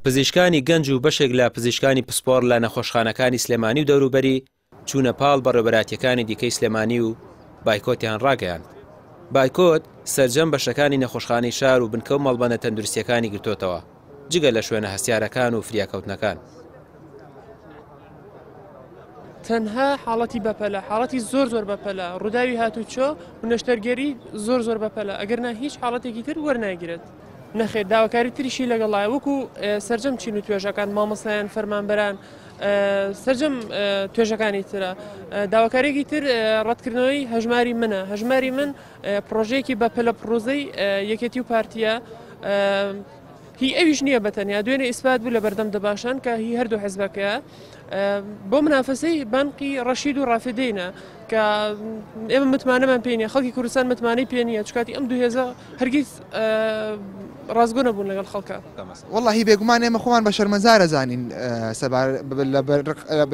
پزیشکانی گەنج و بەشێک لە پزیشکانی پسپۆڕ لە نەخۆشخانەکانی سلێمانی و دەوروبەری چوونە پاڵ بەڕێوەبەراتیەکانی دیکەی سلێمانی و بایکۆتیان ڕاگەیاند. بایکۆت سەرجەم بەشەکانی نەخۆشخانەی شار و بنکە و مەڵبەندە تەندروستیەکانی گرتوتەوە جگە لە شوێنە هەستیارەکان و فریاکەوتنەکان. تەنها حاڵەتی بەپەلە، حاڵەتی زۆر بەپەلە، ڕووداوی هاتوچۆ و نەشتەرگەری زۆر بەپەلە، ئەگەرنا هیچ حاڵەتێکی تر وەرناگیرێت. نەخێر داواکاری تریشی لەگەڵایە وەکو سەرجەم چین و توێژەکان مامۆستایان فەرمانبەران سەرجەم توێژەکانی ترە. داواکارێکی تر ڕەتکردنەوەی هەژماری منە. هەژماری من پرۆژەیەکی بەپەلە پرۆزەی یەکێتی و پارتیە هی ئەویش نییە بەتەنیا دوێنێ ئیسپات بوو لە بەردەم دەباشان کە هی هەردوو حیزبەکەیە بۆ منافەسەی بانقی ڕەشید و ڕافدەینە کە ئێمە متمانەمان پێ نیە، خەڵکی کوردستان متمانەی پێ نیە چکاتی ئەم دوو هێزە هەرگیز ڕازگۆ نەبوون لەگەڵ خەڵکە. وەڵڵاهی بێگومان ئێمە خۆمان بە شەرمەزارە زانین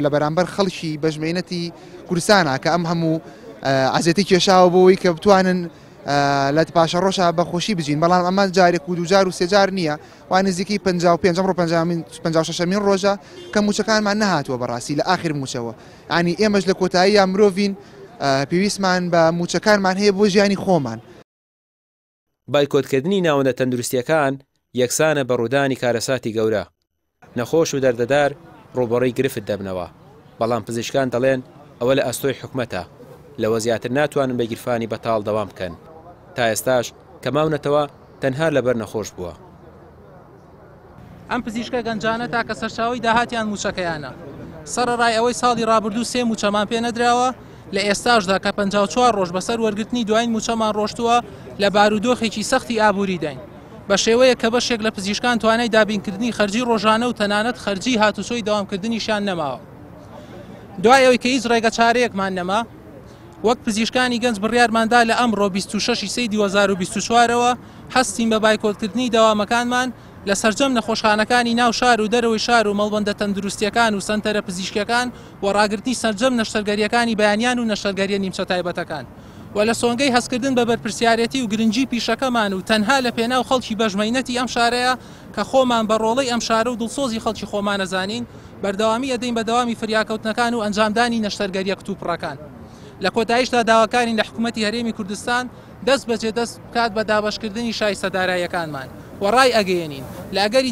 لە بەرامبەر خەڵکی بەژمێنەتی کوردستانە کە ئەم هەموو عەزێتی کێشاوە بۆەوەی کە بتوانن لە پاشە ڕۆژە بەخۆشی بجین، بەڵام ئەمە جارێک و دووجار و سێجار نییە، وان نزیکی 55 ڕۆژە کە موچەکانمان نەهاتووە بەڕاستی لە ئاخر موچەوە. ینی ئێمەش لە کۆتاییە مرۆڤین پێویستمان بە موچەکانمان هەیە بۆ ژیانی خۆمان. بایکۆتکردنی ناوەندە تەندروستیەکان یەکسانە بە ڕوودانی کارەساتی گەورە، نەخۆش و دەردەدار ڕۆبەڕی گرفت دەبنەوە، بەڵام پزیشکان دەڵێن ئەوە لە ئەستۆی حکومەتە، لەوە زیاتر ناتوانن بە گیرفانی بەتاڵ دەوام بکەن. تا ئێستاش کە ماونەتەوە تەنها لەبەر نەخۆش بووە. ئەم پزیشکە گەنجانە تاکە سەرچاوی داهاتیان موچەکەیانە. سەرەڕای ئەوەی ساڵی ڕابردوو 3 موچەمان پێ نەدراوە، لە ئێستاشدا کە 54 ڕۆژ بەسەر وەرگرتنی دوایین موچەمان ڕۆشتووە لە بارودۆخێکی سەختی ئابووری دەین، بە شێوەیە کە بەشێک لە پزیشکان توانای دابینکردنی خەرجی ڕۆژانە و تەنانەت خەرجی هاتوچۆی داوامکردنیشان نەماوە. دوای ئەوەی کە هیچ ڕێگە چارەیەکمان نەما، وەک پزیشکانی گەنج بڕیارماندا لە ئەمڕۆ 26 سەی 2024ەوە هەستین بە بایکۆتکردنی داوامەکانمان لە سەرجەم نەخۆشخانەکانی ناو شار و دەرەوەی شار و مەڵبەندە تەندروستیەکان و سەنتەرە پزیشکیەکان و ڕاگررتنی سەرجەم نەشتەرگەریەکانی بەیانیان و نەشتەرگەریە نیمچە تایبەتەکان و لە سۆنگەی هەستکردن بە بەرپرسیارەتی و گرنگی پیشەکەمان و تەنها لە پێناو خەڵکی بەژمەینەتی ئەم شارەیە کە خۆمان بە ڕۆڵەی ئەم شارە و دڵسۆزی خەڵکی خۆمان نەزانین بەردەوامی ئەدەین بە دەوامی فریاکەوتنەکان و ئەنجامدانی نەشتەرگەریە کتوپڕەکان. لە کۆتاییشدا داواکاری لە حکوومەتی هەرێمی کوردستان دەست بەجێ دەست بکات بە دابەشکردنی شایستە داراییەکانمان و ڕای ئەگەیەنین لە ئەگەری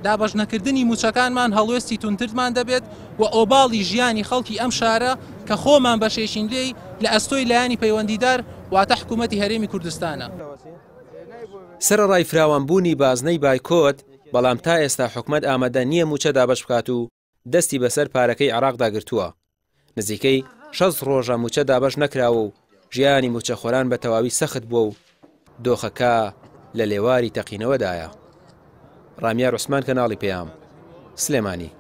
دابەش نەکردنی موچەکانمان هەڵوێستی تونترمان دەبێت و ئۆباڵی ژیانی خەڵکی ئەم شارە کە خۆمان بەشێشین لێی لە ئەستۆی لایانی پەیوەندیدار واتە حکوومەتی هەرێمی کوردستانە. سەرەڕای فراوانبوونی بازنەی بایکۆت، بەڵام تا ئێستا حکومەت ئامادە نییە موچە دابەش بکات و دەستی بەسەر پارەکەی عێراقدا گرتووە. نزیکەی 6 ڕۆژە موچە دابەش نەکراوە و ژیانی موچەخۆران بە تەواوی سەخت بووە و دۆخەکە لە لێواری تەقینەوەدایە. ڕامیار عوسمان، کەناڵی پێام، سلێمانی.